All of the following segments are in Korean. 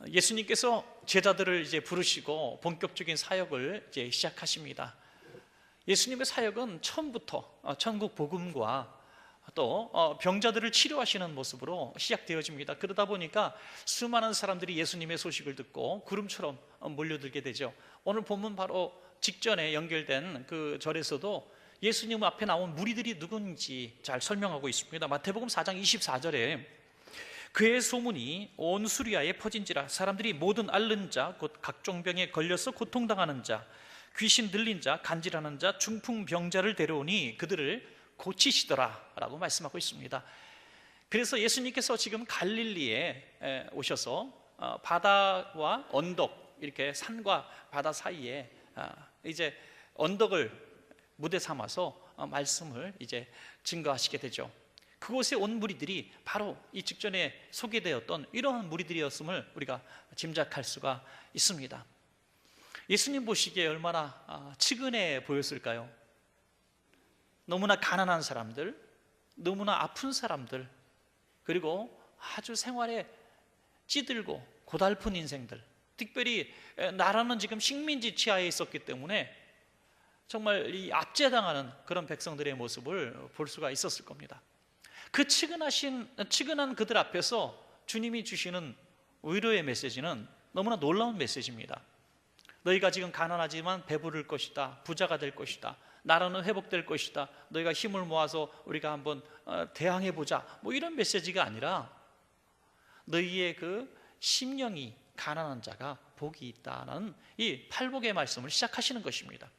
예수님께서 제자들을 이제 부르시고 본격적인 사역을 이제 시작하십니다. 예수님의 사역은 처음부터 천국 복음과 또 병자들을 치료하시는 모습으로 시작되어집니다. 그러다 보니까 수많은 사람들이 예수님의 소식을 듣고 구름처럼 몰려들게 되죠. 오늘 본문 바로 직전에 연결된 그 절에서도 예수님 앞에 나온 무리들이 누군지 잘 설명하고 있습니다. 마태복음 4장 24절에 그의 소문이 온 수리아에 퍼진지라 사람들이 모든 앓는 자 곧 각종 병에 걸려서 고통당하는 자 귀신 들린 자 간질하는 자 중풍병자를 데려오니 그들을 고치시더라 라고 말씀하고 있습니다. 그래서 예수님께서 지금 갈릴리에 오셔서 바다와 언덕, 이렇게 산과 바다 사이에 이제 언덕을 무대 삼아서 말씀을 이제 증거하시게 되죠. 그곳에 온 무리들이 바로 이 직전에 소개되었던 이러한 무리들이었음을 우리가 짐작할 수가 있습니다. 예수님 보시기에 얼마나 측은해 보였을까요? 너무나 가난한 사람들, 너무나 아픈 사람들, 그리고 아주 생활에 찌들고 고달픈 인생들, 특별히 나라는 지금 식민지 치하에 있었기 때문에 정말 이 압제당하는 그런 백성들의 모습을 볼 수가 있었을 겁니다. 그 측은한 그들 앞에서 주님이 주시는 위로의 메시지는 너무나 놀라운 메시지입니다. 너희가 지금 가난하지만 배부를 것이다, 부자가 될 것이다, 나라는 회복될 것이다, 너희가 힘을 모아서 우리가 한번 대항해보자, 뭐 이런 메시지가 아니라 너희의 그 심령이 가난한 자가 복이 있다는 이 팔복의 말씀을 시작하시는 것입니다.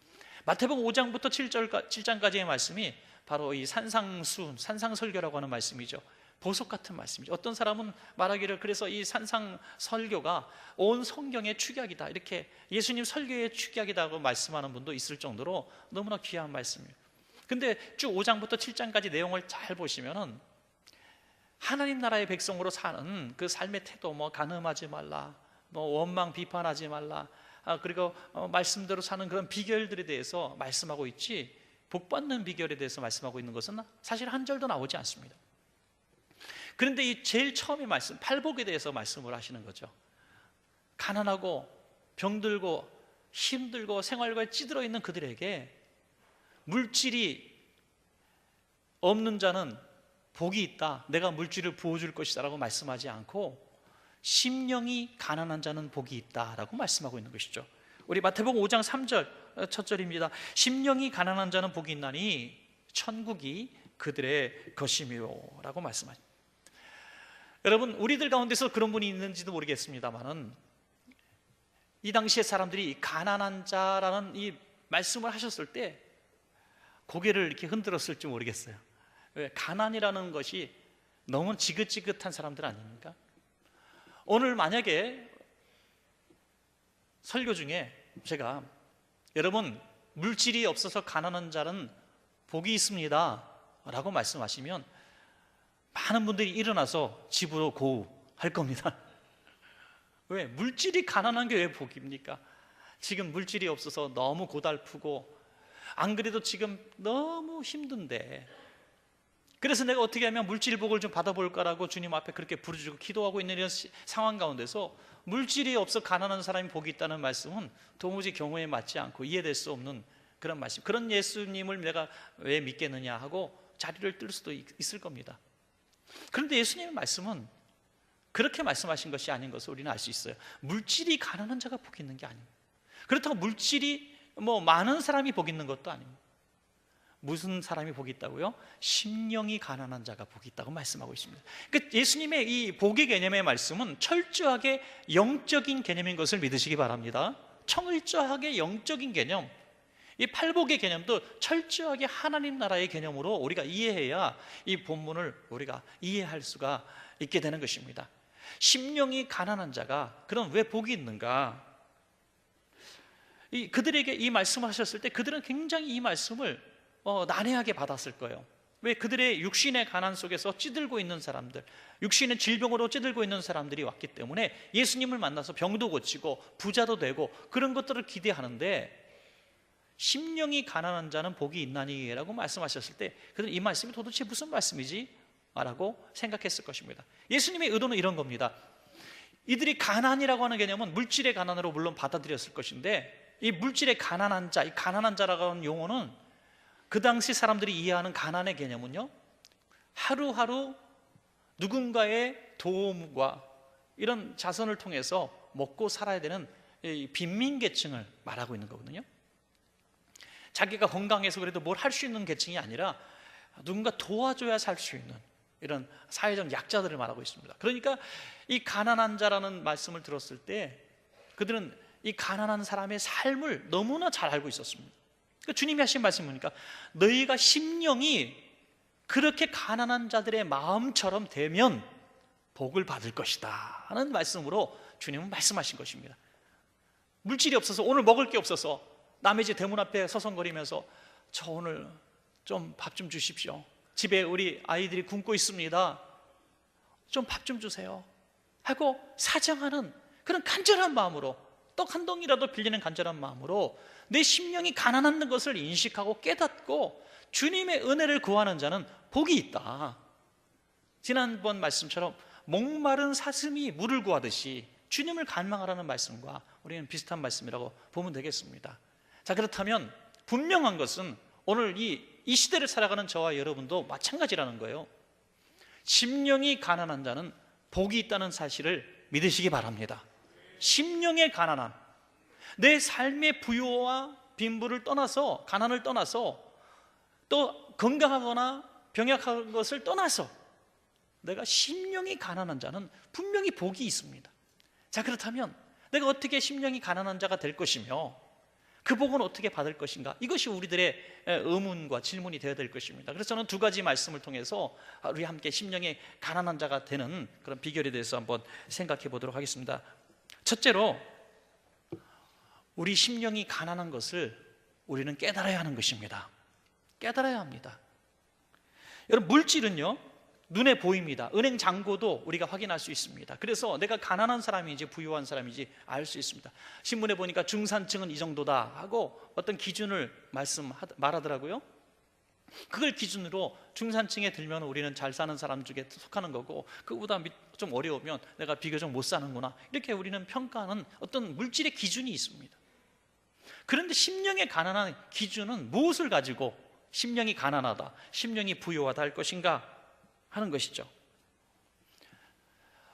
마태복음 5장부터 7장까지의 말씀이 바로 이 산상설교라고 하는 말씀이죠. 보석 같은 말씀이죠. 어떤 사람은 말하기를 그래서 이 산상설교가 온 성경의 축약이다, 이렇게 예수님 설교의 축약이라고 말씀하는 분도 있을 정도로 너무나 귀한 말씀이에요. 근데 쭉 5장부터 7장까지 내용을 잘 보시면은 하나님 나라의 백성으로 사는 그 삶의 태도, 뭐 간음하지 말라, 뭐 원망 비판하지 말라, 그리고 말씀대로 사는 그런 비결들에 대해서 말씀하고 있지, 복받는 비결에 대해서 말씀하고 있는 것은 사실 한 절도 나오지 않습니다. 그런데 이 제일 처음에 말씀, 팔복에 대해서 말씀을 하시는 거죠. 가난하고 병들고 힘들고 생활과에 찌들어 있는 그들에게 물질이 없는 자는 복이 있다, 내가 물질을 부어줄 것이다 라고 말씀하지 않고 심령이 가난한 자는 복이 있다 라고 말씀하고 있는 것이죠. 우리 마태복음 5장 3절 첫 절입니다. 심령이 가난한 자는 복이 있나니 천국이 그들의 것이며 라고 말씀하십니다. 여러분, 우리들 가운데서 그런 분이 있는지도 모르겠습니다만은 이 당시에 사람들이 가난한 자라는 이 말씀을 하셨을 때 고개를 이렇게 흔들었을지 모르겠어요. 왜? 가난이라는 것이 너무 지긋지긋한 사람들 아닙니까? 오늘 만약에 설교 중에 제가 여러분 물질이 없어서 가난한 자는 복이 있습니다 라고 말씀하시면 많은 분들이 일어나서 집으로 고할 겁니다. 왜? 물질이 가난한 게 왜 복입니까? 지금 물질이 없어서 너무 고달프고 안 그래도 지금 너무 힘든데, 그래서 내가 어떻게 하면 물질 복을 좀 받아볼까라고 주님 앞에 그렇게 부르짖고 기도하고 있는 이런 상황 가운데서 물질이 없어 가난한 사람이 복이 있다는 말씀은 도무지 경우에 맞지 않고 이해될 수 없는 그런 말씀, 그런 예수님을 내가 왜 믿겠느냐 하고 자리를 뜰 수도 있을 겁니다. 그런데 예수님의 말씀은 그렇게 말씀하신 것이 아닌 것을 우리는 알 수 있어요. 물질이 가난한 자가 복이 있는 게 아닙니다. 그렇다고 물질이 뭐 많은 사람이 복이 있는 것도 아닙니다. 무슨 사람이 복이 있다고요? 심령이 가난한 자가 복이 있다고 말씀하고 있습니다. 그러니까 예수님의 이 복의 개념의 말씀은 철저하게 영적인 개념인 것을 믿으시기 바랍니다. 철저하게 영적인 개념, 이 팔복의 개념도 철저하게 하나님 나라의 개념으로 우리가 이해해야 이 본문을 우리가 이해할 수가 있게 되는 것입니다. 심령이 가난한 자가 그럼 왜 복이 있는가? 그들에게 이 말씀을 하셨을 때 그들은 굉장히 이 말씀을 난해하게 받았을 거예요. 왜? 그들의 육신의 가난 속에서 찌들고 있는 사람들, 육신의 질병으로 찌들고 있는 사람들이 왔기 때문에 예수님을 만나서 병도 고치고 부자도 되고 그런 것들을 기대하는데, 심령이 가난한 자는 복이 있나니 라고 말씀하셨을 때 그들은 이 말씀이 도대체 무슨 말씀이지? 라고 생각했을 것입니다. 예수님의 의도는 이런 겁니다. 이들이 가난이라고 하는 개념은 물질의 가난으로 물론 받아들였을 것인데, 이 물질의 가난한 자, 이 가난한 자라고 하는 용어는 그 당시 사람들이 이해하는 가난의 개념은요, 하루하루 누군가의 도움과 이런 자선을 통해서 먹고 살아야 되는 이 빈민계층을 말하고 있는 거거든요. 자기가 건강해서 그래도 뭘 할 수 있는 계층이 아니라 누군가 도와줘야 살 수 있는 이런 사회적 약자들을 말하고 있습니다. 그러니까 이 가난한 자라는 말씀을 들었을 때 그들은 이 가난한 사람의 삶을 너무나 잘 알고 있었습니다. 그러니까 주님이 하신 말씀이 뭡니까? 너희가 심령이 그렇게 가난한 자들의 마음처럼 되면 복을 받을 것이다 하는 말씀으로 주님은 말씀하신 것입니다. 물질이 없어서, 오늘 먹을 게 없어서 남의 집 대문 앞에 서성거리면서 저 오늘 좀 밥 좀 주십시오, 집에 우리 아이들이 굶고 있습니다, 좀 밥 좀 주세요 하고 사정하는 그런 간절한 마음으로, 떡 한 덩이라도 빌리는 간절한 마음으로 내 심령이 가난한 것을 인식하고 깨닫고 주님의 은혜를 구하는 자는 복이 있다. 지난번 말씀처럼 목마른 사슴이 물을 구하듯이 주님을 갈망하라는 말씀과 우리는 비슷한 말씀이라고 보면 되겠습니다. 자, 그렇다면 분명한 것은 오늘 이 시대를 살아가는 저와 여러분도 마찬가지라는 거예요. 심령이 가난한 자는 복이 있다는 사실을 믿으시기 바랍니다. 심령의 가난함, 내 삶의 부요와 빈부를 떠나서, 가난을 떠나서, 또 건강하거나 병약한 것을 떠나서 내가 심령이 가난한 자는 분명히 복이 있습니다. 자, 그렇다면 내가 어떻게 심령이 가난한 자가 될 것이며 그 복은 어떻게 받을 것인가? 이것이 우리들의 의문과 질문이 되어야 될 것입니다. 그래서 저는 두 가지 말씀을 통해서 우리 함께 심령이 가난한 자가 되는 그런 비결에 대해서 한번 생각해 보도록 하겠습니다. 첫째로, 우리 심령이 가난한 것을 우리는 깨달아야 하는 것입니다. 깨달아야 합니다. 여러분, 물질은요 눈에 보입니다. 은행 잔고도 우리가 확인할 수 있습니다. 그래서 내가 가난한 사람인지 부유한 사람인지 알 수 있습니다. 신문에 보니까 중산층은 이 정도다 하고 어떤 기준을 말하더라고요. 그걸 기준으로 중산층에 들면 우리는 잘 사는 사람 중에 속하는 거고, 그보다 좀 어려우면 내가 비교적 못 사는구나, 이렇게 우리는 평가하는 어떤 물질의 기준이 있습니다. 그런데 심령의 가난한 기준은 무엇을 가지고 심령이 가난하다, 심령이 부유하다 할 것인가 하는 것이죠.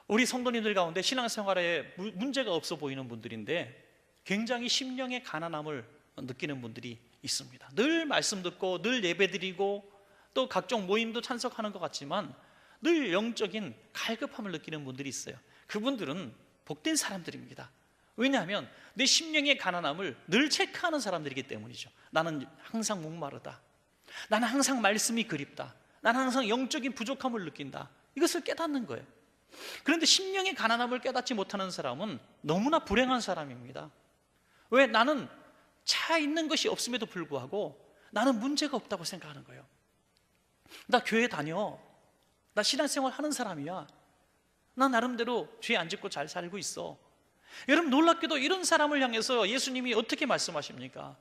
우리 성도님들 가운데 신앙생활에 문제가 없어 보이는 분들인데 굉장히 심령의 가난함을 느끼는 분들이 있습니다. 늘 말씀 듣고 늘 예배드리고 또 각종 모임도 참석하는 것 같지만 늘 영적인 갈급함을 느끼는 분들이 있어요. 그분들은 복된 사람들입니다. 왜냐하면 내 심령의 가난함을 늘 체크하는 사람들이기 때문이죠. 나는 항상 목마르다, 나는 항상 말씀이 그립다, 나는 항상 영적인 부족함을 느낀다, 이것을 깨닫는 거예요. 그런데 심령의 가난함을 깨닫지 못하는 사람은 너무나 불행한 사람입니다. 왜? 나는 차 있는 것이 없음에도 불구하고 나는 문제가 없다고 생각하는 거예요. 나 교회 다녀, 나 신앙생활 하는 사람이야, 나 나름대로 죄 안 짓고 잘 살고 있어. 여러분, 놀랍게도 이런 사람을 향해서 예수님이 어떻게 말씀하십니까?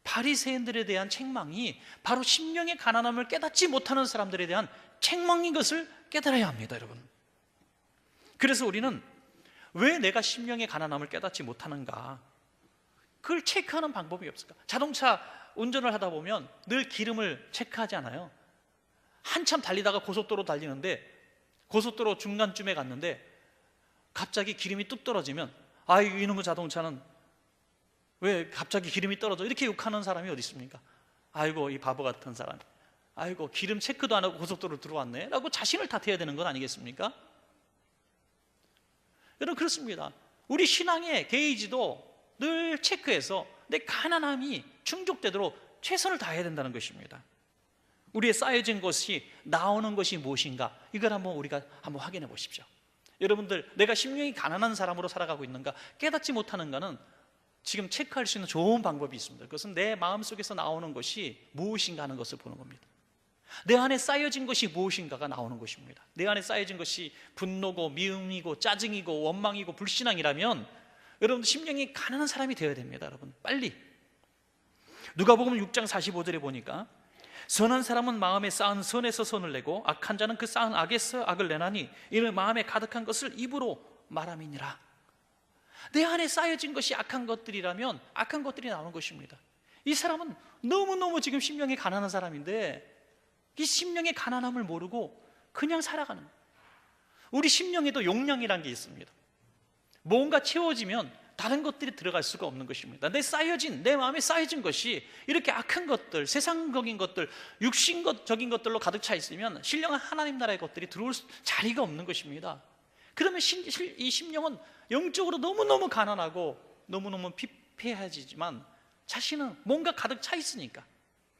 바리새인들에 대한 책망이 바로 심령의 가난함을 깨닫지 못하는 사람들에 대한 책망인 것을 깨달아야 합니다, 여러분. 그래서 우리는 왜 내가 심령의 가난함을 깨닫지 못하는가, 그걸 체크하는 방법이 없을까? 자동차 운전을 하다 보면 늘 기름을 체크하지 않아요? 한참 달리다가 고속도로 달리는데 고속도로 중간쯤에 갔는데 갑자기 기름이 뚝 떨어지면 아, 이놈의 자동차는 왜 갑자기 기름이 떨어져, 이렇게 욕하는 사람이 어디 있습니까? 아이고, 이 바보 같은 사람, 아이고, 기름 체크도 안 하고 고속도로 들어왔네 라고 자신을 탓해야 되는 건 아니겠습니까? 여러분, 그렇습니다. 우리 신앙의 게이지도 늘 체크해서 내 가난함이 충족되도록 최선을 다해야 된다는 것입니다. 우리의 쌓여진 것이, 나오는 것이 무엇인가, 이걸 우리가 한번 확인해 보십시오. 여러분들, 내가 심령이 가난한 사람으로 살아가고 있는가 깨닫지 못하는가는 지금 체크할 수 있는 좋은 방법이 있습니다. 그것은 내 마음속에서 나오는 것이 무엇인가 하는 것을 보는 겁니다. 내 안에 쌓여진 것이 무엇인가가 나오는 것입니다. 내 안에 쌓여진 것이 분노고 미움이고 짜증이고 원망이고 불신앙이라면 여러분들 심령이 가난한 사람이 되어야 됩니다. 여러분, 빨리. 누가복음 6장 45절에 보니까 선한 사람은 마음에 쌓은 선에서 선을 내고 악한 자는 그 쌓은 악에서 악을 내나니 이는 마음에 가득한 것을 입으로 말함이니라. 내 안에 쌓여진 것이 악한 것들이라면 악한 것들이 나오는 것입니다. 이 사람은 너무너무 지금 심령이 가난한 사람인데 이 심령의 가난함을 모르고 그냥 살아가는 거예요. 우리 심령에도 용량이라는 게 있습니다. 뭔가 채워지면 다른 것들이 들어갈 수가 없는 것입니다. 내 마음에 쌓여진 것이 이렇게 악한 것들, 세상적인 것들, 육신적인 것들로 가득 차 있으면 신령한 하나님 나라의 것들이 들어올 자리가 없는 것입니다. 그러면 이 심령은 영적으로 너무너무 가난하고 너무너무 피폐해지지만 자신은 뭔가 가득 차 있으니까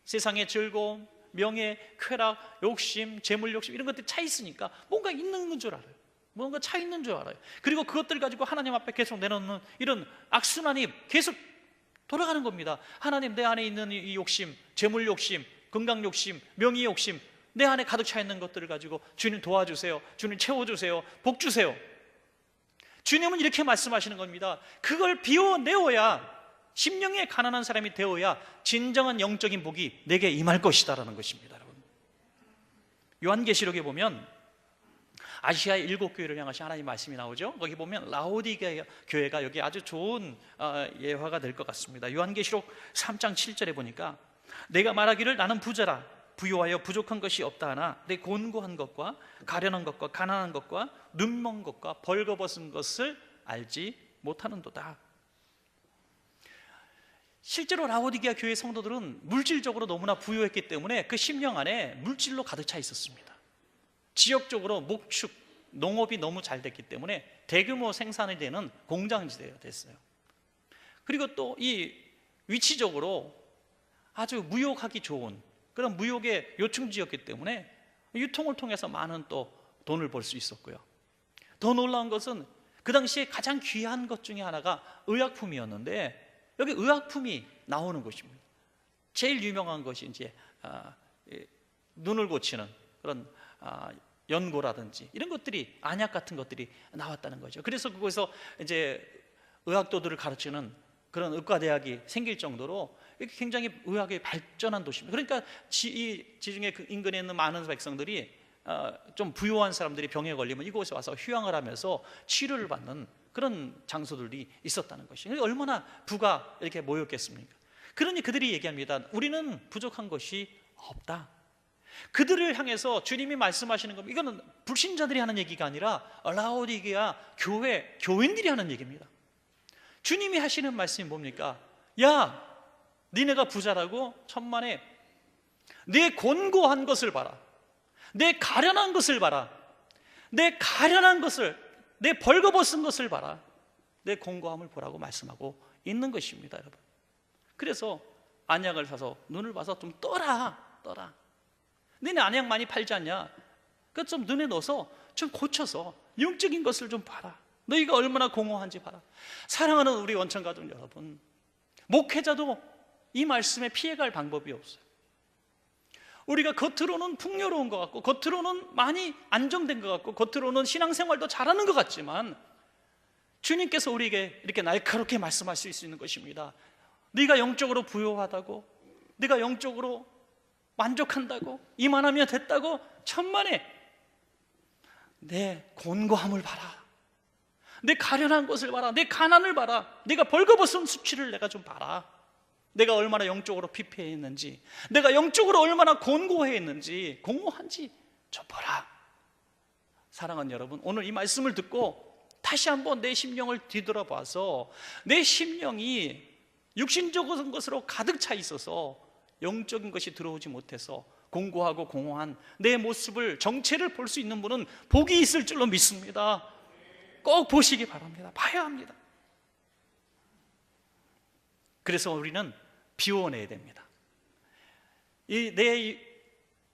세상의 즐거움, 명예, 쾌락, 욕심, 재물 욕심 이런 것들이 차 있으니까 뭔가 있는 줄 알아요. 뭔가 차 있는 줄 알아요. 그리고 그것들 가지고 하나님 앞에 계속 내놓는 이런 악순환이 계속 돌아가는 겁니다. 하나님, 내 안에 있는 이 욕심, 재물 욕심, 건강 욕심, 명예 욕심, 내 안에 가득 차 있는 것들을 가지고 주님 도와주세요, 주님 채워주세요, 복 주세요. 주님은 이렇게 말씀하시는 겁니다. 그걸 비워내어야, 심령에 가난한 사람이 되어야 진정한 영적인 복이 내게 임할 것이다라는 것입니다. 여러분, 요한계시록에 보면 아시아의 7교회를 향하신 하나님 말씀이 나오죠. 거기 보면 라오디게아 교회가 여기 아주 좋은 예화가 될 것 같습니다. 요한계시록 3장 7절에 보니까 내가 말하기를 나는 부자라 부유하여 부족한 것이 없다 하나 내 곤고한 것과 가련한 것과 가난한 것과 눈먼 것과 벌거벗은 것을 알지 못하는도다. 실제로 라오디게아 교회 성도들은 물질적으로 너무나 부유했기 때문에 그 심령 안에 물질로 가득 차 있었습니다. 지역적으로 목축, 농업이 너무 잘 됐기 때문에 대규모 생산이 되는 공장지대가 됐어요. 그리고 또 이 위치적으로 아주 무역하기 좋은 그런 무역의 요충지였기 때문에 유통을 통해서 많은 또 돈을 벌 수 있었고요. 더 놀라운 것은 그 당시에 가장 귀한 것 중에 하나가 의약품이었는데 여기 의약품이 나오는 것입니다. 제일 유명한 것이 이제 눈을 고치는 그런 연고라든지 이런 것들이, 안약 같은 것들이 나왔다는 거죠. 그래서 그곳에서 이제 의학도들을 가르치는 그런 의과대학이 생길 정도로 굉장히 의학이 발전한 도시입니다. 그러니까 이 지중해 그 인근에 있는 많은 백성들이 좀 부유한 사람들이 병에 걸리면 이곳에 와서 휴양을 하면서 치료를 받는 그런 장소들이 있었다는 것이에요. 얼마나 부가 이렇게 모였겠습니까? 그러니 그들이 얘기합니다. 우리는 부족한 것이 없다. 그들을 향해서 주님이 말씀하시는 겁니다. 이거는 불신자들이 하는 얘기가 아니라 라오디게아 교인들이 하는 얘기입니다. 주님이 하시는 말씀이 뭡니까? 야, 니네가 부자라고? 천만에 내 곤고한 것을 봐라. 내 가련한 것을 봐라. 내 가련한 것을, 내 벌거벗은 것을 봐라. 내 곤고함을 보라고 말씀하고 있는 것입니다, 여러분. 그래서 안약을 사서 눈을 봐서 좀 떠라. 너네 안약 많이 팔지 않냐? 그것 좀 눈에 넣어서 좀 고쳐서 영적인 것을 좀 봐라. 너희가 얼마나 공허한지 봐라. 사랑하는 우리 원천가족 여러분, 목회자도 이 말씀에 피해갈 방법이 없어요. 우리가 겉으로는 풍요로운 것 같고 겉으로는 많이 안정된 것 같고 겉으로는 신앙생활도 잘하는 것 같지만 주님께서 우리에게 이렇게 날카롭게 말씀하실 수 있는 것입니다. 네가 영적으로 부유하다고, 네가 영적으로 만족한다고, 이만하면 됐다고, 천만에 내 곤고함을 봐라. 내 가련한 것을 봐라. 내 가난을 봐라. 내가 벌거벗은 수치를 내가 좀 봐라. 내가 얼마나 영적으로 피폐했는지, 내가 영적으로 얼마나 곤고했는지, 공허한지 좀 보라. 사랑하는 여러분, 오늘 이 말씀을 듣고 다시 한번 내 심령을 뒤돌아봐서 내 심령이 육신적인 것으로 가득 차 있어서 영적인 것이 들어오지 못해서 공고하고 공허한 내 모습을, 정체를 볼 수 있는 분은 복이 있을 줄로 믿습니다. 꼭 보시기 바랍니다. 봐야 합니다. 그래서 우리는 비워내야 됩니다. 내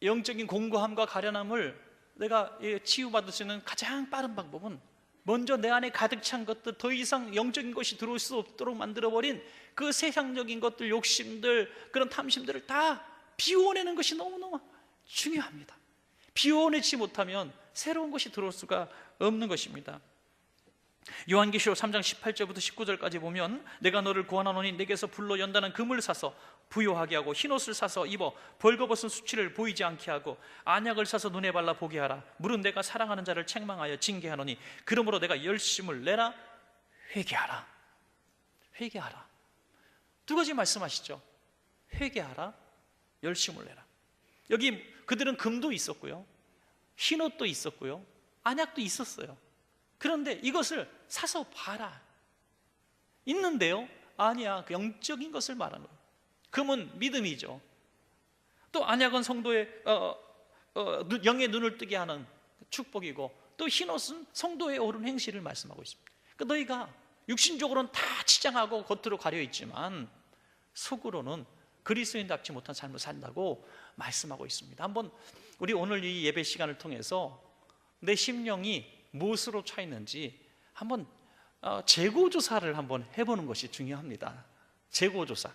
영적인 공고함과 가련함을 내가 치유받을 수 있는 가장 빠른 방법은 먼저 내 안에 가득 찬 것들, 더 이상 영적인 것이 들어올 수 없도록 만들어버린 그 세상적인 것들, 욕심들, 그런 탐심들을 다 비워내는 것이 너무너무 중요합니다. 비워내지 못하면 새로운 것이 들어올 수가 없는 것입니다. 요한계시록 3장 18절부터 19절까지 보면 내가 너를 구원하노니 내게서 불로 연다는 금을 사서 부요하게 하고 흰옷을 사서 입어 벌거벗은 수치를 보이지 않게 하고 안약을 사서 눈에 발라 보게 하라. 물은 내가 사랑하는 자를 책망하여 징계하노니 그러므로 내가 열심을 내라. 회개하라. 회개하라. 두 가지 말씀하시죠. 회개하라, 열심을 내라. 여기 그들은 금도 있었고요, 흰옷도 있었고요, 안약도 있었어요. 그런데 이것을 사서 봐라. 있는데요, 아니야, 그 영적인 것을 말하는 거예요. 금은 믿음이죠. 또 안약은 성도의 영의 눈을 뜨게 하는 축복이고, 또 흰옷은 성도의 옳은 행실을 말씀하고 있습니다. 그러니까 너희가 육신적으로는 다 치장하고 겉으로 가려있지만 속으로는 그리스도인답지 못한 삶을 산다고 말씀하고 있습니다. 한번 우리 오늘 이 예배 시간을 통해서 내 심령이 무엇으로 차 있는지 한번 재고조사를 한번 해보는 것이 중요합니다. 재고조사.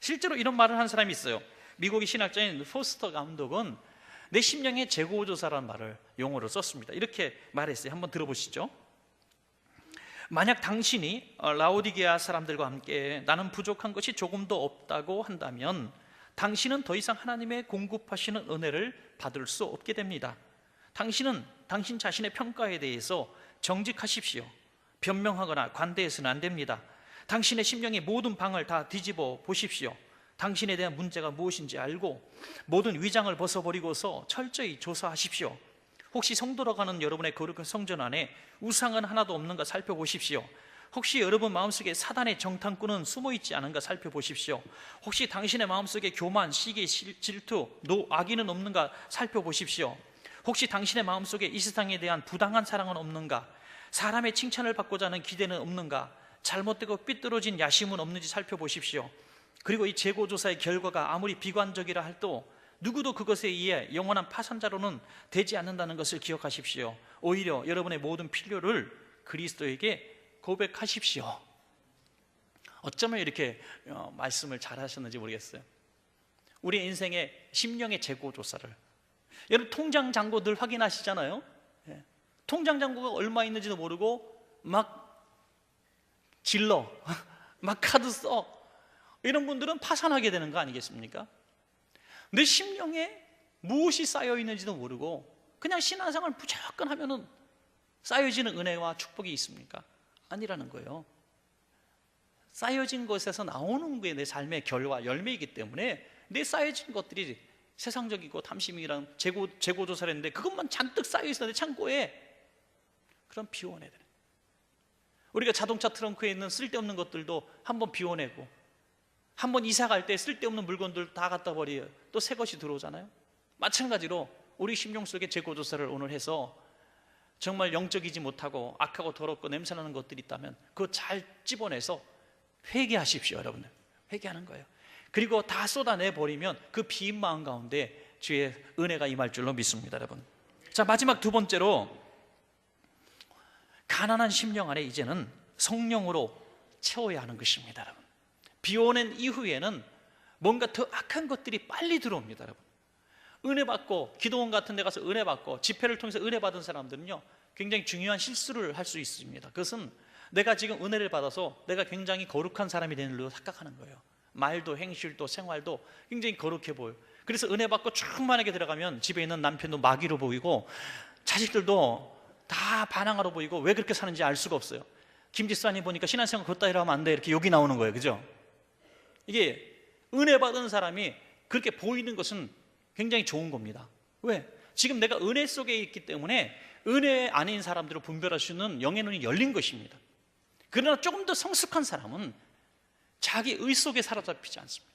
실제로 이런 말을 한 사람이 있어요. 미국의 신학자인 포스터 감독은 내 심령의 재고조사라는 말을 용어로 썼습니다. 이렇게 말했어요. 한번 들어보시죠. 만약 당신이 라오디게아 사람들과 함께 나는 부족한 것이 조금도 없다고 한다면 당신은 더 이상 하나님의 공급하시는 은혜를 받을 수 없게 됩니다. 당신은 당신 자신의 평가에 대해서 정직하십시오. 변명하거나 관대해서는 안 됩니다. 당신의 심령의 모든 방을 다 뒤집어 보십시오. 당신에 대한 문제가 무엇인지 알고 모든 위장을 벗어버리고서 철저히 조사하십시오. 혹시 성도라고 하는 여러분의 거룩한 성전 안에 우상은 하나도 없는가 살펴보십시오. 혹시 여러분 마음속에 사단의 정탐꾼은 숨어있지 않은가 살펴보십시오. 혹시 당신의 마음속에 교만, 시기, 질투, 악의는 없는가 살펴보십시오. 혹시 당신의 마음속에 이 세상에 대한 부당한 사랑은 없는가, 사람의 칭찬을 받고자 하는 기대는 없는가, 잘못되고 삐뚤어진 야심은 없는지 살펴보십시오. 그리고 이 재고조사의 결과가 아무리 비관적이라 할도 누구도 그것에 의해 영원한 파산자로는 되지 않는다는 것을 기억하십시오. 오히려 여러분의 모든 필요를 그리스도에게 고백하십시오. 어쩌면 이렇게 말씀을 잘 하셨는지 모르겠어요. 우리 인생의 심령의 재고조사를, 여러분 통장 잔고 늘 확인하시잖아요. 통장 잔고가 얼마 있는지도 모르고 막 질러 막 카드 써. 이런 분들은 파산하게 되는 거 아니겠습니까? 내 심령에 무엇이 쌓여 있는지도 모르고 그냥 신앙생활 무조건 하면은 쌓여지는 은혜와 축복이 있습니까? 아니라는 거예요. 쌓여진 것에서 나오는 게 내 삶의 결과, 열매이기 때문에 내 쌓여진 것들이 세상적이고 탐심이랑 재고조사를 했는데 그것만 잔뜩 쌓여 있어 내 창고에, 그럼 비워내야 돼요. 우리가 자동차 트렁크에 있는 쓸데없는 것들도 한번 비워내고, 한번 이사 갈 때 쓸데없는 물건들 다 갖다 버려요. 또 새 것이 들어오잖아요. 마찬가지로 우리 심령 속에 재고조사를 오늘 해서 정말 영적이지 못하고 악하고 더럽고 냄새나는 것들이 있다면 그거 잘 집어내서 회개하십시오. 여러분들 회개하는 거예요. 그리고 다 쏟아내버리면 그 빈 마음 가운데 주의 은혜가 임할 줄로 믿습니다. 여러분, 자, 마지막 두 번째로 가난한 심령 안에 이제는 성령으로 채워야 하는 것입니다. 여러분, 비워낸 이후에는 뭔가 더 악한 것들이 빨리 들어옵니다. 여러분, 은혜 받고 기도원 같은 데 가서 은혜 받고 집회를 통해서 은혜 받은 사람들은요 굉장히 중요한 실수를 할 수 있습니다. 그것은 내가 지금 은혜를 받아서 내가 굉장히 거룩한 사람이 되는 걸로 착각하는 거예요. 말도 행실도 생활도 굉장히 거룩해 보여요. 그래서 은혜 받고 충만하게 들어가면 집에 있는 남편도 마귀로 보이고 자식들도 다 반항하러 보이고 왜 그렇게 사는지 알 수가 없어요. 김지사님 보니까 신앙생활 걷다 이러면 안 돼, 이렇게 욕이 나오는 거예요. 그죠? 이게 은혜 받은 사람이 그렇게 보이는 것은 굉장히 좋은 겁니다. 왜? 지금 내가 은혜 속에 있기 때문에 은혜 아닌 사람들을 분별할 수 있는 영의 눈이 열린 것입니다. 그러나 조금 더 성숙한 사람은 자기 의 속에 사로잡히지 않습니다.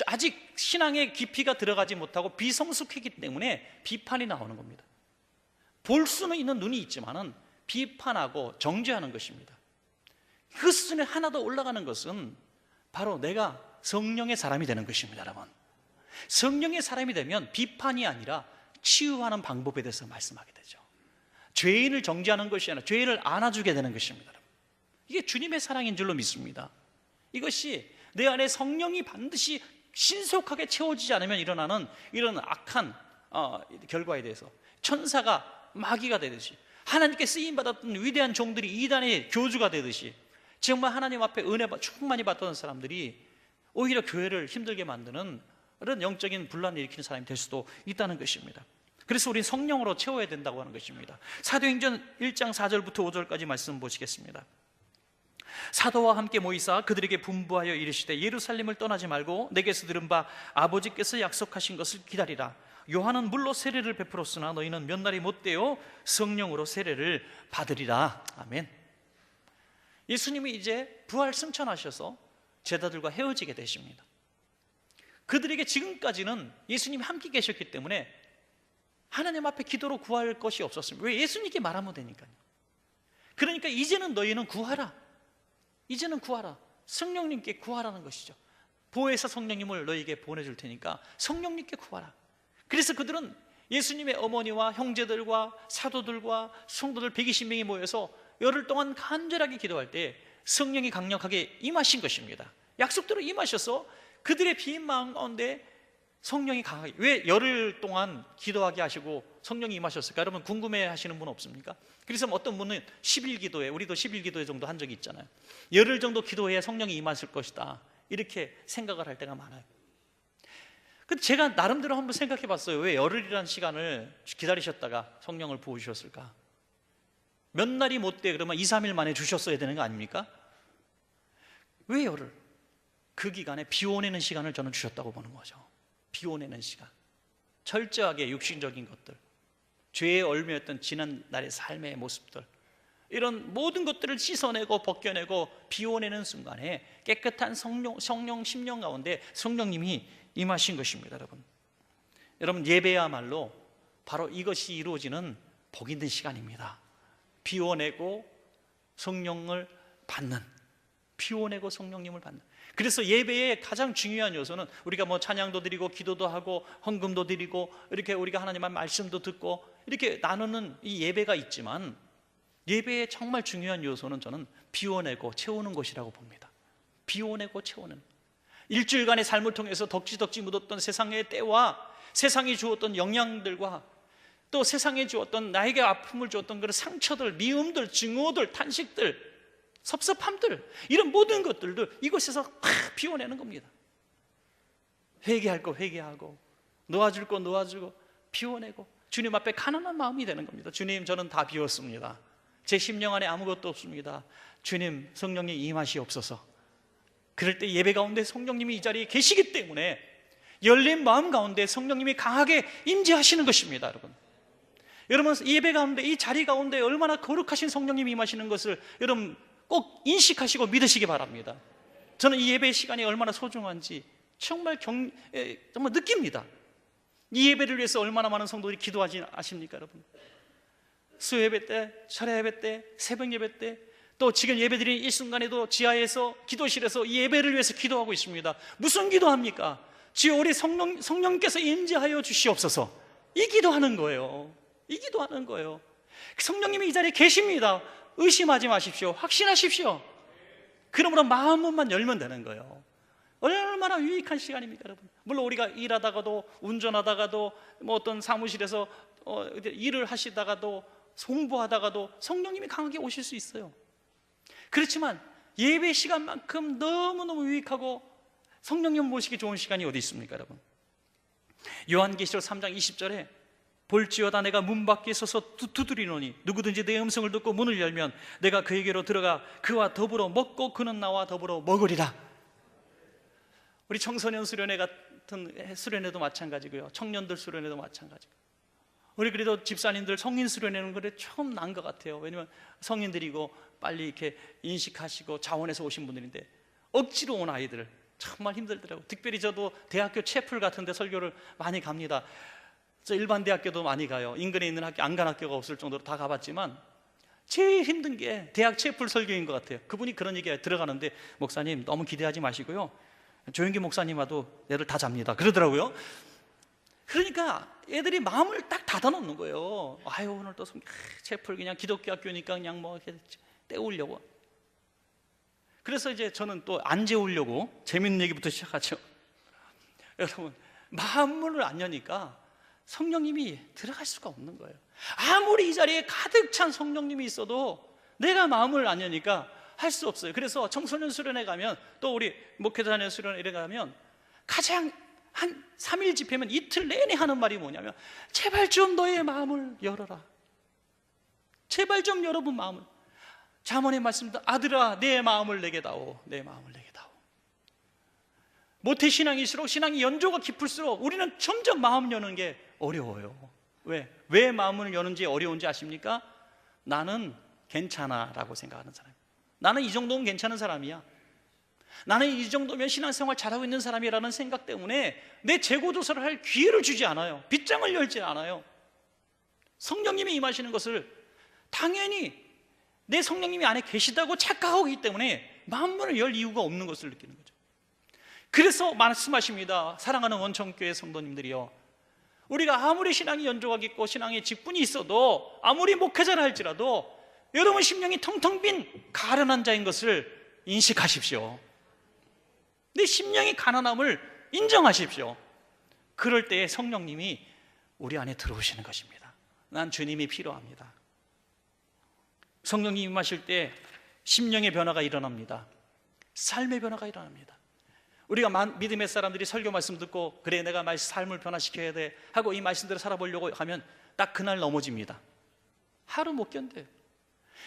아직 신앙의 깊이가 들어가지 못하고 비성숙했기 때문에 비판이 나오는 겁니다. 볼 수는 있는 눈이 있지만은 비판하고 정죄하는 것입니다. 그 수준에 하나 더 올라가는 것은 바로 내가 성령의 사람이 되는 것입니다. 여러분, 성령의 사람이 되면 비판이 아니라 치유하는 방법에 대해서 말씀하게 되죠. 죄인을 정죄하는 것이 아니라 죄인을 안아주게 되는 것입니다. 여러분, 이게 주님의 사랑인 줄로 믿습니다. 이것이 내 안에 성령이 반드시 신속하게 채워지지 않으면 일어나는 이런 악한 결과에 대해서 천사가 마귀가 되듯이 하나님께 쓰임받았던 위대한 종들이 이단의 교주가 되듯이 정말 하나님 앞에 은혜 충만히 받던 사람들이 오히려 교회를 힘들게 만드는 그런 영적인 분란을 일으키는 사람이 될 수도 있다는 것입니다. 그래서 우리는 성령으로 채워야 된다고 하는 것입니다. 사도행전 1장 4절부터 5절까지 말씀 보시겠습니다. 사도와 함께 모이사 그들에게 분부하여 이르시되 예루살렘을 떠나지 말고 내게서 들은 바 아버지께서 약속하신 것을 기다리라. 요한은 물로 세례를 베풀었으나 너희는 몇 날이 못되어 성령으로 세례를 받으리라. 아멘. 예수님이 이제 부활 승천하셔서 제자들과 헤어지게 되십니다. 그들에게 지금까지는 예수님이 함께 계셨기 때문에 하나님 앞에 기도로 구할 것이 없었습니다. 왜? 예수님께 말하면 되니까요. 그러니까 이제는 너희는 구하라. 이제는 구하라. 성령님께 구하라는 것이죠. 보혜사 성령님을 너희에게 보내줄 테니까 성령님께 구하라. 그래서 그들은 예수님의 어머니와 형제들과 사도들과 성도들 120명이 모여서 열흘 동안 간절하게 기도할 때 성령이 강력하게 임하신 것입니다. 약속대로 임하셔서 그들의 빈 마음 가운데 성령이 강하게, 왜 열흘 동안 기도하게 하시고 성령이 임하셨을까? 여러분 궁금해 하시는 분 없습니까? 그래서 어떤 분은 10일 기도회, 우리도 10일 기도회 정도 한 적이 있잖아요. 열흘 정도 기도해야 성령이 임하실 것이다, 이렇게 생각을 할 때가 많아요. 근데 제가 나름대로 한번 생각해 봤어요. 왜 열흘이라는 시간을 기다리셨다가 성령을 부으셨을까? 몇 날이 못 돼 그러면 2, 3일 만에 주셨어야 되는 거 아닙니까? 왜 열흘? 그 기간에 비워내는 시간을 저는 주셨다고 보는 거죠. 비워내는 시간, 철저하게 육신적인 것들, 죄에 얽매였던 지난날의 삶의 모습들, 이런 모든 것들을 씻어내고 벗겨내고 비워내는 순간에 깨끗한 성령 심령 가운데 성령님이 임하신 것입니다. 여러분 예배야말로 바로 이것이 이루어지는 복 있는 시간입니다. 비워내고 성령을 받는, 비워내고 성령님을 받는. 그래서 예배의 가장 중요한 요소는 우리가 뭐 찬양도 드리고 기도도 하고 헌금도 드리고 이렇게 우리가 하나님의 말씀도 듣고 이렇게 나누는 이 예배가 있지만, 예배의 정말 중요한 요소는 저는 비워내고 채우는 것이라고 봅니다. 비워내고 채우는, 일주일간의 삶을 통해서 덕지덕지 묻었던 세상의 때와 세상이 주었던 영향들과 또 세상에 주었던, 나에게 아픔을 주었던 그런 상처들, 미움들, 증오들, 탄식들, 섭섭함들, 이런 모든 것들도 이곳에서 팍 비워내는 겁니다. 회개할 거 회개하고, 놓아줄 거 놓아주고, 비워내고 주님 앞에 가난한 마음이 되는 겁니다. 주님, 저는 다 비웠습니다. 제 심령 안에 아무것도 없습니다. 주님, 성령이 임하시옵소서. 그럴 때 예배 가운데 성령님이 이 자리에 계시기 때문에 열린 마음 가운데 성령님이 강하게 임재하시는 것입니다. 여러분 예배 가운데, 이 자리 가운데 얼마나 거룩하신 성령님이 임하시는 것을 여러분 꼭 인식하시고 믿으시기 바랍니다. 저는 이 예배 시간이 얼마나 소중한지 정말 정말 느낍니다. 이 예배를 위해서 얼마나 많은 성도들이 기도하지 아십니까, 여러분? 수예배 때, 철야 예배 때, 새벽 예배 때, 또 지금 예배드리는 이 순간에도 지하에서, 기도실에서 이 예배를 위해서 기도하고 있습니다. 무슨 기도합니까? 주여, 우리 성령께서 임재하여 주시옵소서. 이 기도하는 거예요. 이 기도하는 거예요. 성령님이 이 자리에 계십니다. 의심하지 마십시오. 확신하십시오. 그러므로 마음만 열면 되는 거예요. 얼마나 유익한 시간입니까, 여러분? 물론 우리가 일하다가도, 운전하다가도, 뭐 어떤 사무실에서 일을 하시다가도, 홍보하다가도 성령님이 강하게 오실 수 있어요. 그렇지만 예배 시간만큼 너무너무 유익하고 성령님 모시기 좋은 시간이 어디 있습니까, 여러분? 요한계시록 3장 20절에 볼지어다 내가 문 밖에 서서 두드리노니 누구든지 내 음성을 듣고 문을 열면 내가 그에게로 들어가 그와 더불어 먹고 그는 나와 더불어 먹으리라. 우리 청소년 수련회 같은 수련회도 마찬가지고요, 청년들 수련회도 마찬가지고, 우리 그래도 집사님들 성인 수련회는 그래 처음 난 것 같아요. 왜냐면 성인들이고 빨리 이렇게 인식하시고 자원에서 오신 분들인데 억지로 온 아이들 정말 힘들더라고요. 특별히 저도 대학교 채플 같은 데 설교를 많이 갑니다. 저 일반 대학교도 많이 가요. 인근에 있는 학교, 안 간 학교가 없을 정도로 다 가봤지만 제일 힘든 게 대학 채플 설교인 것 같아요. 그분이 그런 얘기에 들어가는데, 목사님 너무 기대하지 마시고요, 조영기 목사님 와도 애들 다 잡니다, 그러더라고요. 그러니까 애들이 마음을 딱 닫아놓는 거예요. 아유, 오늘 또 채플 그냥 기독교 학교니까 그냥 뭐 이렇게 때우려고. 그래서 이제 저는 또 안 재우려고 재밌는 얘기부터 시작하죠. 여러분, 마음문을 안 여니까 성령님이 들어갈 수가 없는 거예요. 아무리 이 자리에 가득 찬 성령님이 있어도 내가 마음을 안 여니까 할 수 없어요. 그래서 청소년 수련회 가면, 또 우리 목회자녀 수련회에 가면 가장 한 3일 집회면 이틀 내내 하는 말이 뭐냐면, 제발 좀 너의 마음을 열어라. 제발 좀 여러분 마음을. 잠언의 말씀도 아들아 내 마음을 내게 다오, 내 마음을 내게 다오. 모태신앙일수록 신앙이 연조가 깊을수록 우리는 점점 마음 여는 게 어려워요. 왜 마음을 여는지 어려운지 아십니까? 나는 괜찮아 라고 생각하는 사람, 나는 이 정도면 괜찮은 사람이야, 나는 이 정도면 신앙생활 잘하고 있는 사람이라는 생각 때문에 내 재고조사를 할 기회를 주지 않아요. 빗장을 열지 않아요. 성령님이 임하시는 것을 당연히 내 성령님이 안에 계시다고 착각하고 있기 때문에 마음문을 열 이유가 없는 것을 느끼는 거죠. 그래서 말씀하십니다. 사랑하는 원천교회 성도님들이요, 우리가 아무리 신앙이 연조가 깊고 신앙의 직분이 있어도, 아무리 목회자라 할지라도 여러분 심령이 텅텅 빈 가련한 자인 것을 인식하십시오. 내 심령이 가난함을 인정하십시오. 그럴 때에 성령님이 우리 안에 들어오시는 것입니다. 난 주님이 필요합니다. 성령님이 임하실 때 심령의 변화가 일어납니다. 삶의 변화가 일어납니다. 우리가 믿음의 사람들이 설교 말씀 듣고, 그래 내가 삶을 변화시켜야 돼 하고 이 말씀대로 살아보려고 하면 딱 그날 넘어집니다. 하루 못 견뎌요.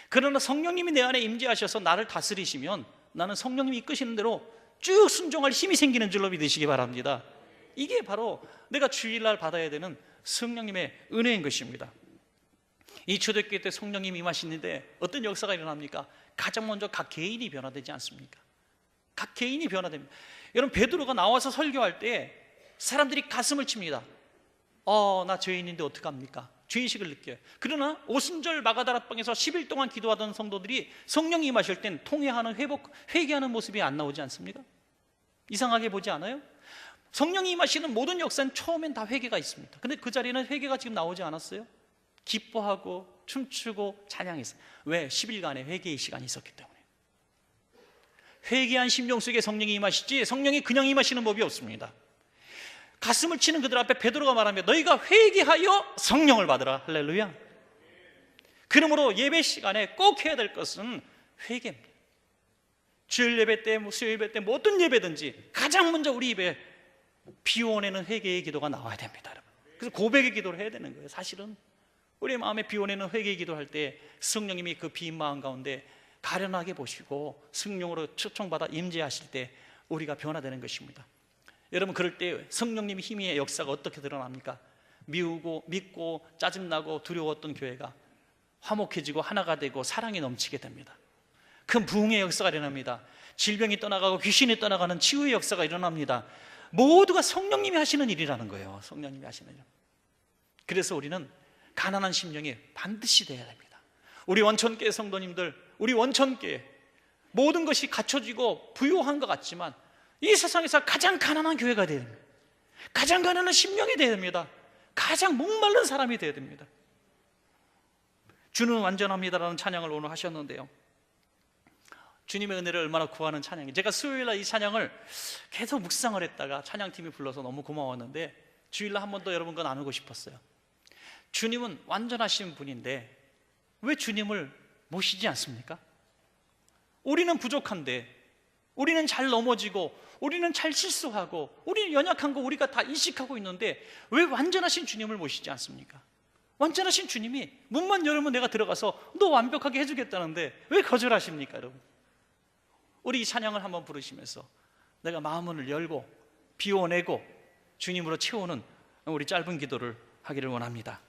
그러나 성령님이 내 안에 임재하셔서 나를 다스리시면 나는 성령님이 이끄시는 대로 쭉 순종할 힘이 생기는 줄로 믿으시기 바랍니다. 이게 바로 내가 주일날 받아야 되는 성령님의 은혜인 것입니다. 이 초대교회 때 성령님이 임하시는데 어떤 역사가 일어납니까? 가장 먼저 각 개인이 변화되지 않습니까? 각 개인이 변화됩니다. 여러분, 베드로가 나와서 설교할 때 사람들이 가슴을 칩니다. 나 죄인인데 어떡합니까? 죄의식을 느껴요. 그러나 오순절 마가다락방에서 10일 동안 기도하던 성도들이 성령이 임하실 땐 통회하는, 회개하는 모습이 안 나오지 않습니까? 이상하게 보지 않아요? 성령이 임하시는 모든 역사는 처음엔 다 회개가 있습니다. 근데 그 자리에는 회개가 지금 나오지 않았어요? 기뻐하고 춤추고 찬양했어요. 왜? 10일간의 회개의 시간이 있었기 때문에. 회개한 심령 속에 성령이 임하시지 성령이 그냥 임하시는 법이 없습니다. 가슴을 치는 그들 앞에 베드로가 말합니다. 너희가 회개하여 성령을 받으라. 할렐루야. 그러므로 예배 시간에 꼭 해야 될 것은 회개입니다. 주일 예배 때, 수요일 예배 때, 어떤 예배든지 가장 먼저 우리 입에 비워내는 회개의 기도가 나와야 됩니다, 여러분. 그래서 고백의 기도를 해야 되는 거예요. 사실은 우리 마음에 비워내는 회개의 기도할 때 성령님이 그 빈 마음 가운데 가련하게 보시고 성령으로 초청받아 임재하실 때 우리가 변화되는 것입니다. 여러분, 그럴 때 성령님의 힘의 역사가 어떻게 드러납니까? 미우고 믿고 짜증나고 두려웠던 교회가 화목해지고 하나가 되고 사랑이 넘치게 됩니다. 큰 부흥의 역사가 일어납니다. 질병이 떠나가고 귀신이 떠나가는 치유의 역사가 일어납니다. 모두가 성령님이 하시는 일이라는 거예요. 성령님이 하시는 일. 그래서 우리는 가난한 심령이 반드시 돼야 됩니다. 우리 원천교회 성도님들, 우리 원천교회 모든 것이 갖춰지고 부유한 것 같지만 이 세상에서 가장 가난한 교회가 되어야 됩니다. 가장 가난한 심령이 되어야 됩니다. 가장 목마른 사람이 되어야 됩니다. 주는 완전합니다라는 찬양을 오늘 하셨는데요, 주님의 은혜를 얼마나 구하는 찬양이, 제가 수요일날 이 찬양을 계속 묵상을 했다가 찬양팀이 불러서 너무 고마웠는데 주일날 한 번 더 여러분과 나누고 싶었어요. 주님은 완전하신 분인데 왜 주님을 모시지 않습니까? 우리는 부족한데, 우리는 잘 넘어지고, 우리는 잘 실수하고, 우리는 연약한 거 우리가 다 인식하고 있는데 왜 완전하신 주님을 모시지 않습니까? 완전하신 주님이 문만 열으면 내가 들어가서 너 완벽하게 해주겠다는데 왜 거절하십니까, 여러분? 우리 이 찬양을 한번 부르시면서 내가 마음문을 열고 비워내고 주님으로 채우는 우리 짧은 기도를 하기를 원합니다.